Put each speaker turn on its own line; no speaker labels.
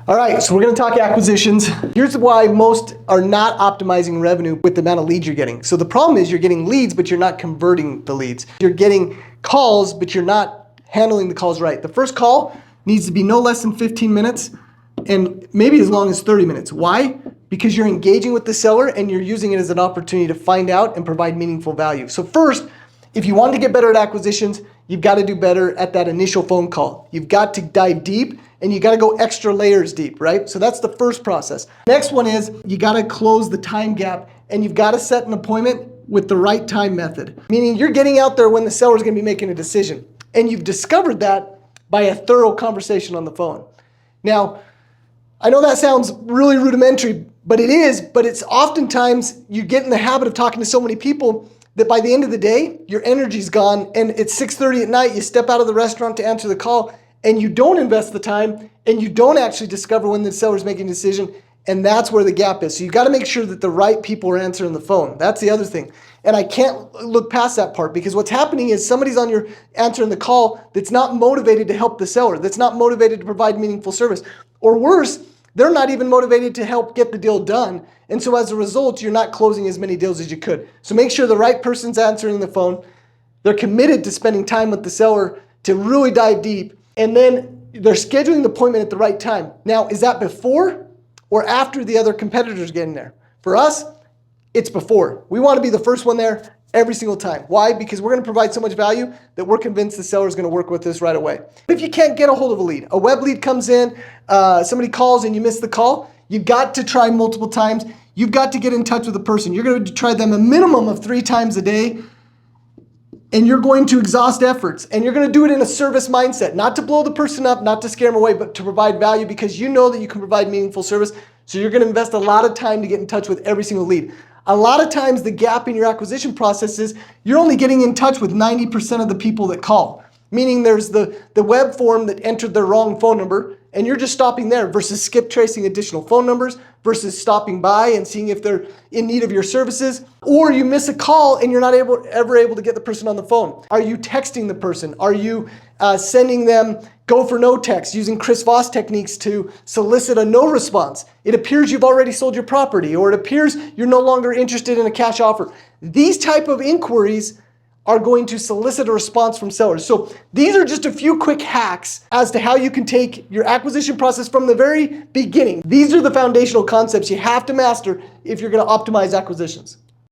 All right, so we're gonna talk acquisitions. Here's why most are not optimizing revenue with the amount of leads you're getting. So the problem is you're getting leads, but you're not converting the leads. You're getting calls, but you're not handling the calls right. The first call needs to be no less than 15 minutes and maybe as long as 30 minutes. Why? Because you're engaging with the seller and you're using it as an opportunity to find out and provide meaningful value. So first, if you want to get better at acquisitions, you've got to do better at that initial phone call. You've got to dive deep and you got to go extra layers deep, right? So that's the first process. Next one is you got to close the time gap and you've got to set an appointment with the right time method. Meaning you're getting out there when the seller's going to be making a decision. And you've discovered that by a thorough conversation on the phone. Now, I know that sounds really rudimentary, but it is, but it's oftentimes you get in the habit of talking to so many people that by the end of the day, your energy's gone and it's 6:30 at night, you step out of the restaurant to answer the call and you don't invest the time and you don't actually discover when the seller's making a decision, and that's where the gap is. So you got to make sure that the right people are answering the phone. That's the other thing. And I can't look past that part because what's happening is somebody's on your answering the call that's not motivated to help the seller, that's not motivated to provide meaningful service. Or worse, they're not even motivated to help get the deal done. And so as a result, you're not closing as many deals as you could. So make sure the right person's answering the phone. They're committed to spending time with the seller to really dive deep. And then they're scheduling the appointment at the right time. Now, is that before or after the other competitors get in there? For us, it's before. We want to be the first one there every single time. Why? Because we're going to provide so much value that we're convinced the seller is going to work with us right away. If you can't get a hold of a lead, a web lead comes in, somebody calls and you miss the call, you've got to try multiple times. You've got to get in touch with the person. You're going to try them a minimum of 3 times a day, and you're going to exhaust efforts, and you're going to do it in a service mindset, not to blow the person up, not to scare them away, but to provide value because you know that you can provide meaningful service. So you're going to invest a lot of time to get in touch with every single lead. A lot of times the gap in your acquisition process is you're only getting in touch with 90% of the people that call. Meaning there's the web form that entered the wrong phone number and you're just stopping there versus skip tracing additional phone numbers versus stopping by and seeing if they're in need of your services. Or you miss a call and you're not ever able to get the person on the phone. Are you texting the person? Are you sending them go for no text using Chris Voss techniques to solicit a no response? It appears you've already sold your property, or it appears you're no longer interested in a cash offer. These type of inquiries are going to solicit a response from sellers. So these are just a few quick hacks as to how you can take your acquisition process from the very beginning. These are the foundational concepts you have to master if you're going to optimize acquisitions.